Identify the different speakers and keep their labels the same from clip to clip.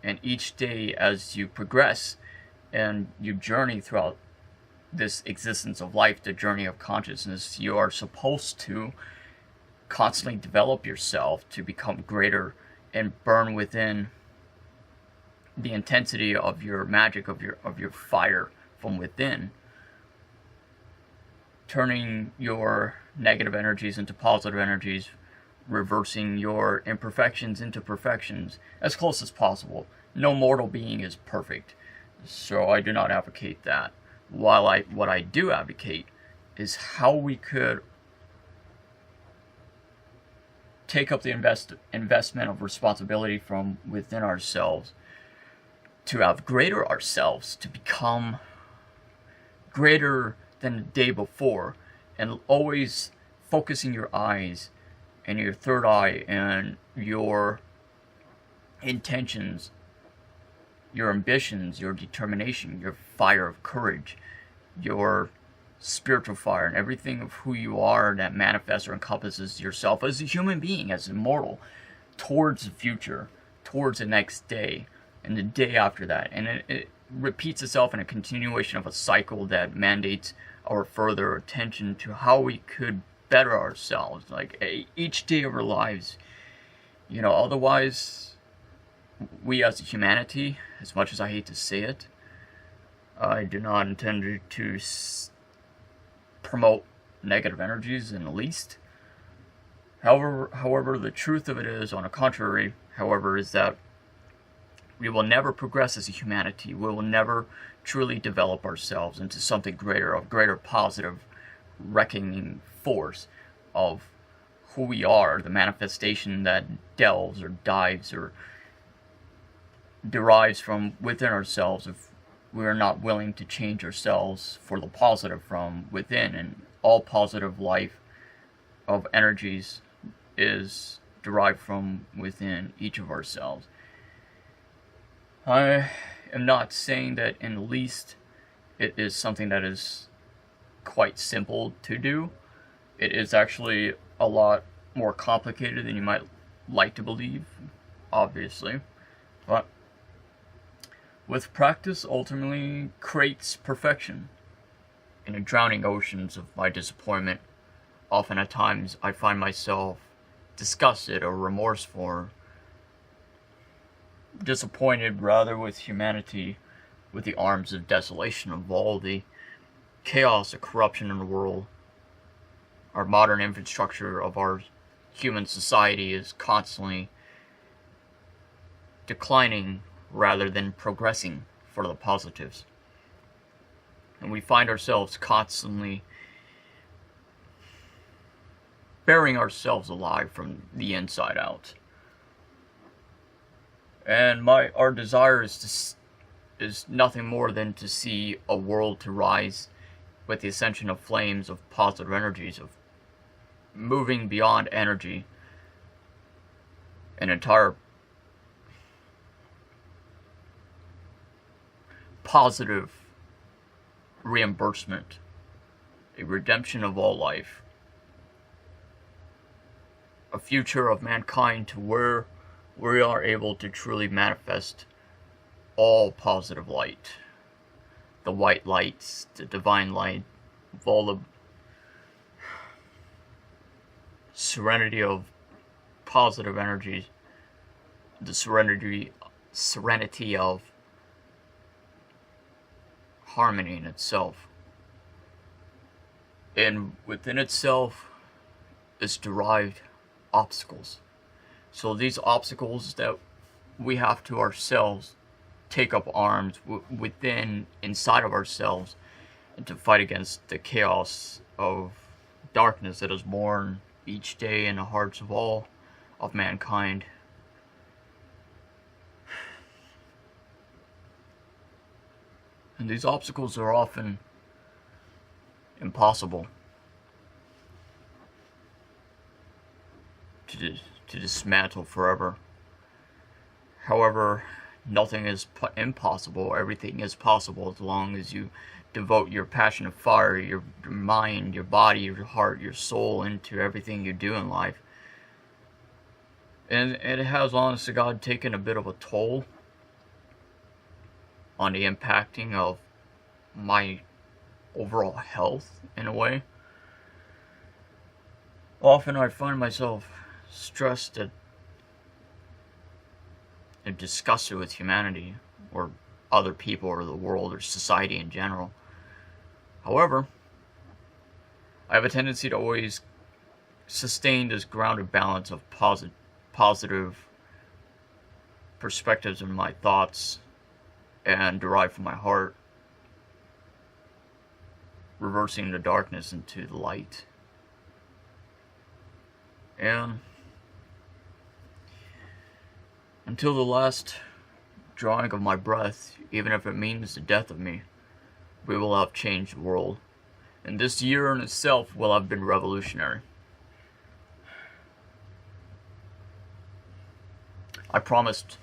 Speaker 1: And each day as you progress and you journey throughout this existence of life, the journey of consciousness, you are supposed to constantly develop yourself to become greater and burn within the intensity of your magic, of your fire from within, turning your negative energies into positive energies, reversing your imperfections into perfections as close as possible. No mortal being is perfect, so I do not advocate that. What I do advocate is how we could take up the investment of responsibility from within ourselves to have greater ourselves, to become greater than the day before, and always focusing your eyes and your third eye and your intentions, your ambitions, your determination, your fire of courage, your spiritual fire, and everything of who you are that manifests or encompasses yourself as a human being, as immortal, towards the future, towards the next day, and the day after that. And it repeats itself in a continuation of a cycle that mandates our further attention to how we could better ourselves, like each day of our lives. Otherwise, we as a humanity, as much as I hate to say it, I do not intend to promote negative energies in the least. However, the truth of it is, on the contrary, however, is that we will never progress as a humanity. We will never truly develop ourselves into something greater, of greater positive reckoning force of who we are, the manifestation that delves or dives or derives from within ourselves, if we are not willing to change ourselves for the positive from within. And all positive life of energies is derived from within each of ourselves. I am not saying that in the least it is something that is quite simple to do. It is actually a lot more complicated than you might like to believe, obviously. But with practice, ultimately creates perfection. In the drowning oceans of my disappointment, often at times I find myself disgusted or remorseful, disappointed rather with humanity, with the arms of desolation of all the chaos and corruption in the world. Our modern infrastructure of our human society is constantly declining rather than progressing for the positives. And we find ourselves constantly burying ourselves alive from the inside out. And our desire is nothing more than to see a world to rise with the ascension of flames of positive energies, of moving beyond energy, an entire positive reimbursement, a redemption of all life, a future of mankind to where we are able to truly manifest all positive light, the white lights, the divine light, of all the serenity of positive energies, the serenity of harmony in itself. And within itself is derived obstacles. So these obstacles that we have to ourselves take up arms within, inside of ourselves, and to fight against the chaos of darkness that is born each day in the hearts of all of mankind. And these obstacles are often impossible to dismantle forever. However, nothing is impossible. Everything is possible as long as you devote your passion of fire, your mind, your body, your heart, your soul into everything you do in life. And it has, honest to God, taken a bit of a toll on the impacting of my overall health in a way. Often I find myself stressed and disgusted with humanity, or other people, or the world, or society in general. However, I have a tendency to always sustain this grounded balance of positive perspectives in my thoughts and derived from my heart, reversing the darkness into the light. And until the last drawing of my breath, even if it means the death of me, we will have changed the world. And this year in itself will have been revolutionary. I promised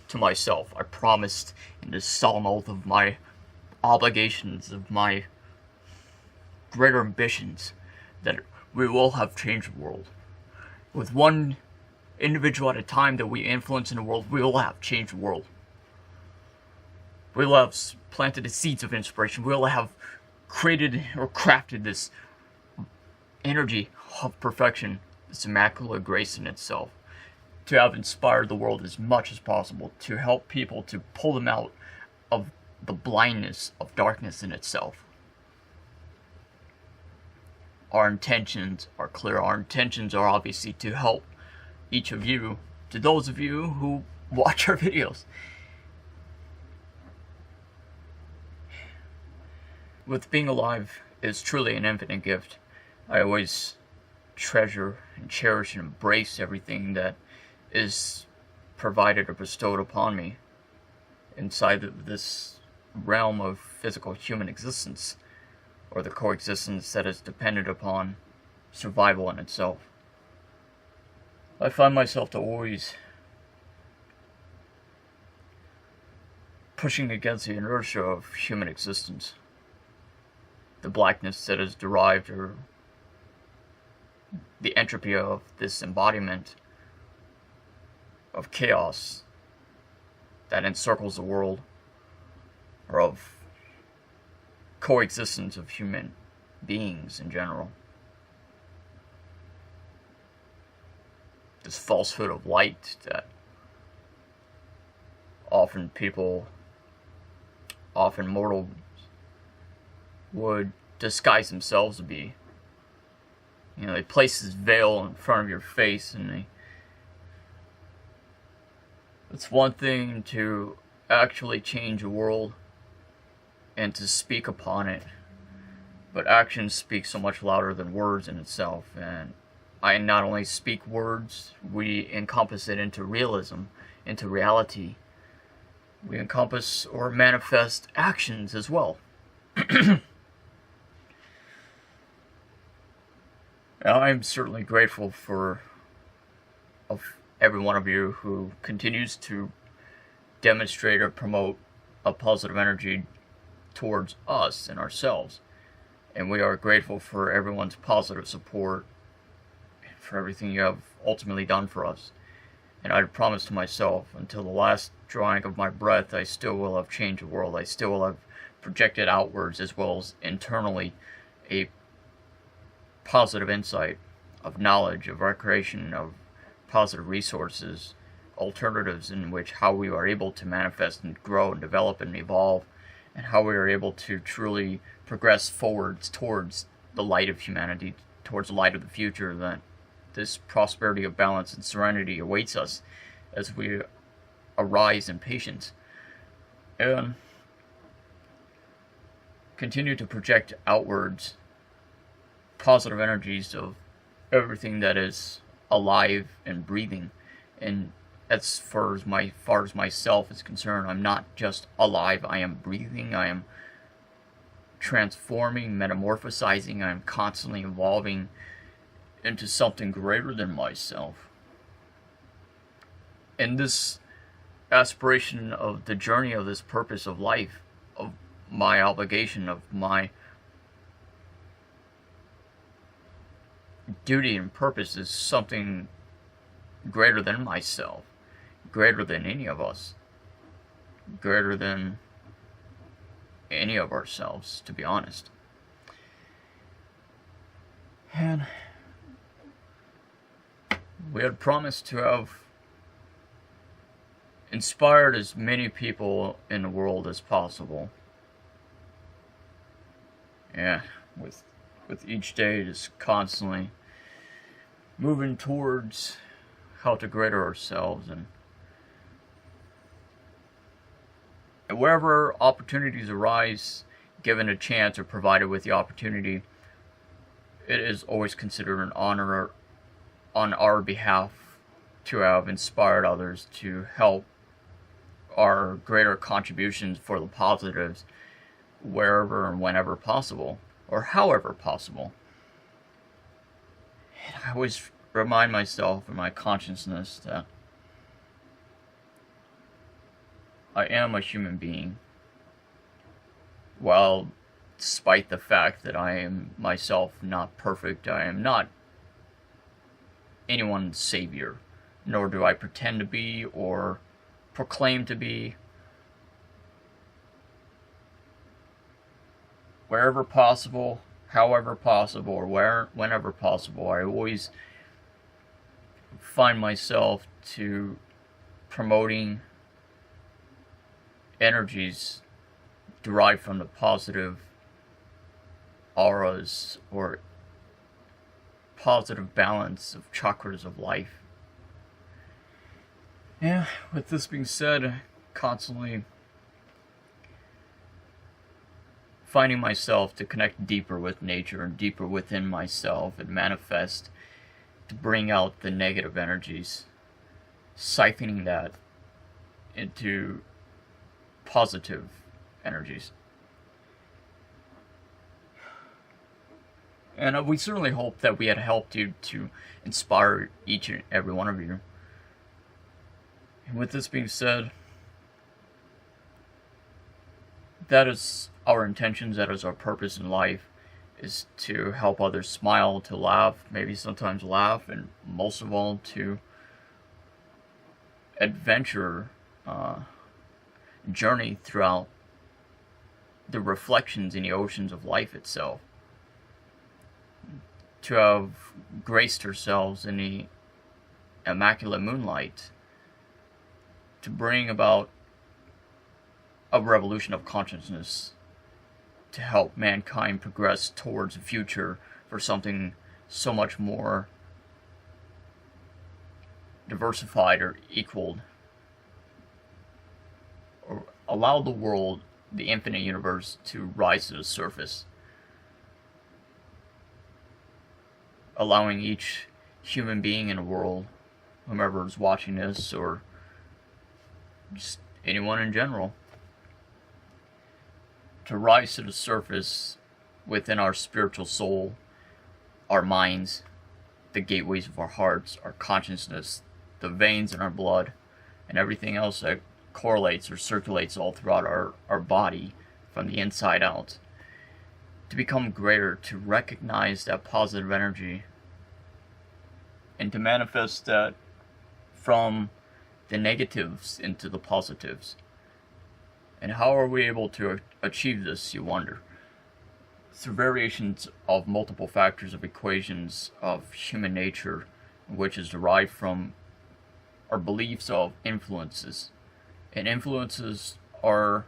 Speaker 1: to myself, I promised in the solemn oath of my obligations, of my greater ambitions, that we will have changed the world. With one individual at a time that we influence in the world, we will have changed the world. We will have planted the seeds of inspiration. We will have created or crafted this energy of perfection, this immaculate grace in itself, to have inspired the world as much as possible, to help people, to pull them out of the blindness of darkness in itself. Our intentions are clear. Our intentions are obviously to help each of you, to those of you who watch our videos. With being alive is truly an infinite gift. I always treasure and cherish and embrace everything that is provided or bestowed upon me inside of this realm of physical human existence, or the coexistence that is dependent upon survival in itself. I find myself to always pushing against the inertia of human existence, the blackness that is derived, or the entropy of this embodiment of chaos that encircles the world, or of coexistence of human beings in general. This falsehood of light that often mortals would disguise themselves to be. You know, they place this veil in front of your face, and it's one thing to actually change the world and to speak upon it, but actions speak so much louder than words in itself. And I not only speak words, we encompass it into realism, into reality. We encompass or manifest actions as well. I'm certainly grateful for every one of you who continues to demonstrate or promote a positive energy towards us and ourselves. And we are grateful for everyone's positive support, for everything you have ultimately done for us. And I promise to myself, until the last drawing of my breath, I still will have changed the world. I still will have projected outwards as well as internally a positive insight of knowledge, of recreation, of positive resources, alternatives in which how we are able to manifest and grow and develop and evolve, and how we are able to truly progress forwards towards the light of humanity, towards the light of the future, that this prosperity of balance and serenity awaits us as we arise in patience and continue to project outwards positive energies of everything that is alive and breathing. And as far as myself is concerned, I'm not just alive, I am breathing, I am transforming, metamorphosizing, I am constantly evolving into something greater than myself. And this aspiration of the journey of this purpose of life, of my obligation, of my duty and purpose, is something greater than myself, greater than any of us, greater than any of ourselves, to be honest. And we had promised to have inspired as many people in the world as possible. Yeah, with each day just constantly moving towards how to greater ourselves, and wherever opportunities arise, given a chance or provided with the opportunity, it is always considered an honor on our behalf to have inspired others to help our greater contributions for the positives wherever and whenever possible, or however possible. And I always remind myself in my consciousness that I am a human being. While despite the fact that I am myself not perfect, I am not anyone's savior, nor do I pretend to be or proclaim to be. Wherever possible, however possible, or whenever possible, I always find myself to promoting energies derived from the positive auras or positive balance of chakras of life. Yeah, with this being said, constantly finding myself to connect deeper with nature and deeper within myself and manifest to bring out the negative energies, siphoning that into positive energies. And we certainly hope that we had helped you to inspire each and every one of you. And with this being said, that is our intentions, that is our purpose in life, is to help others smile, to laugh, maybe sometimes laugh, and most of all to adventure, journey throughout the reflections in the oceans of life itself. To have graced ourselves in the immaculate moonlight, to bring about a revolution of consciousness, to help mankind progress towards a future for something so much more diversified or equaled, or allow the world, the infinite universe, to rise to the surface, allowing each human being in the world, whomever is watching this, or just anyone in general, to rise to the surface within our spiritual soul, our minds, the gateways of our hearts, our consciousness, the veins in our blood, and everything else that correlates or circulates all throughout our body from the inside out. To become greater, to recognize that positive energy, and to manifest that from the negatives into the positives. And how are we able to achieve this, you wonder? Through variations of multiple factors of equations of human nature, which is derived from our beliefs of influences. And influences are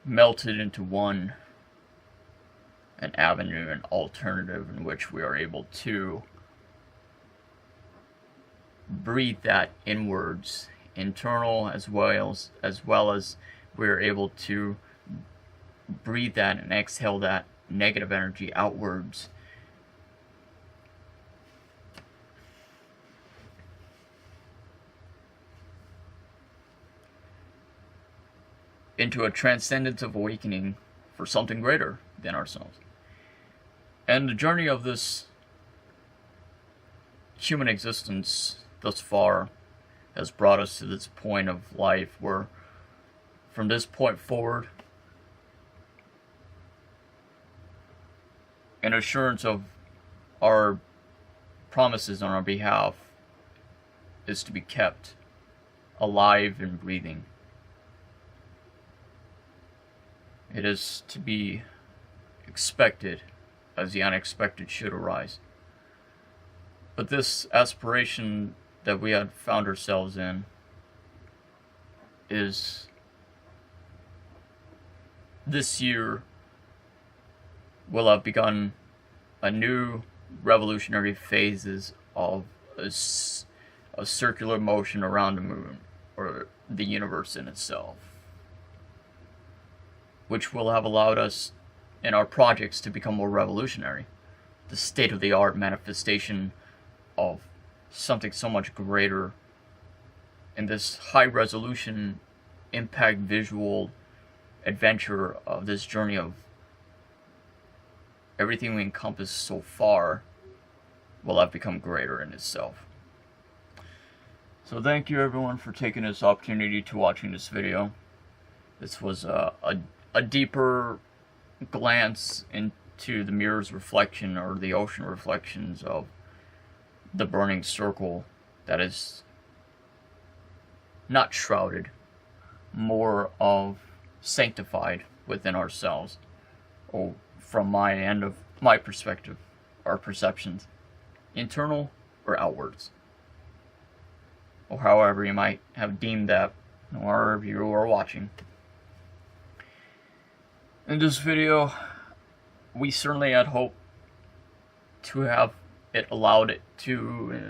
Speaker 1: melted into one, an avenue, an alternative in which we are able to breathe that inwards, internal as well as we are able to breathe that and exhale that negative energy outwards. Into a transcendence of awakening for something greater than ourselves. And the journey of this human existence thus far has brought us to this point of life where from this point forward, an assurance of our promises on our behalf is to be kept alive and breathing. It is to be expected, as the unexpected should arise. But this aspiration that we had found ourselves in is this year will have begun a new revolutionary phases of a circular motion around the moon, or the universe in itself, which will have allowed us in our projects to become more revolutionary, the state-of-the-art manifestation of something so much greater in this high-resolution impact visual adventure of this journey of everything we encompass so far will have become greater in itself. So thank you everyone for taking this opportunity to watching this video. This was a deeper glance into the mirror's reflection, or the ocean reflections of the burning circle that is not shrouded, more of sanctified within ourselves, or from my end of my perspective, our perceptions, internal or outwards, or however you might have deemed that, wherever you are watching. In this video, we certainly had hope to have it allowed it to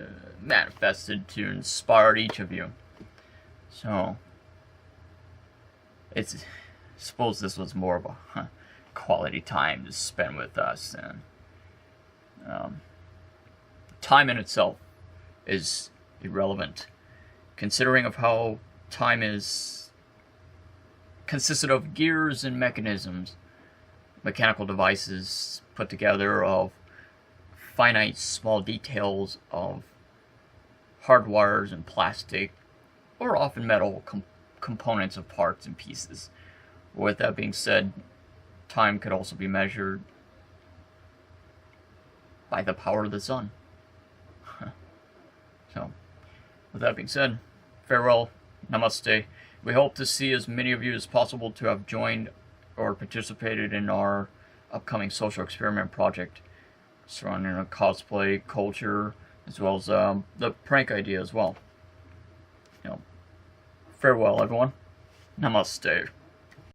Speaker 1: manifested to inspire each of you. So I suppose this was more of a quality time to spend with us, and time in itself is irrelevant, considering of how time is consisted of gears and mechanisms, mechanical devices put together of finite small details of hard wires and plastic, or often metal components of parts and pieces. With that being said, time could also be measured by the power of the sun. So, with that being said, farewell, namaste. We hope to see as many of you as possible to have joined or participated in our upcoming social experiment project surrounding a cosplay culture, as well as the prank idea as well. Farewell everyone, namaste.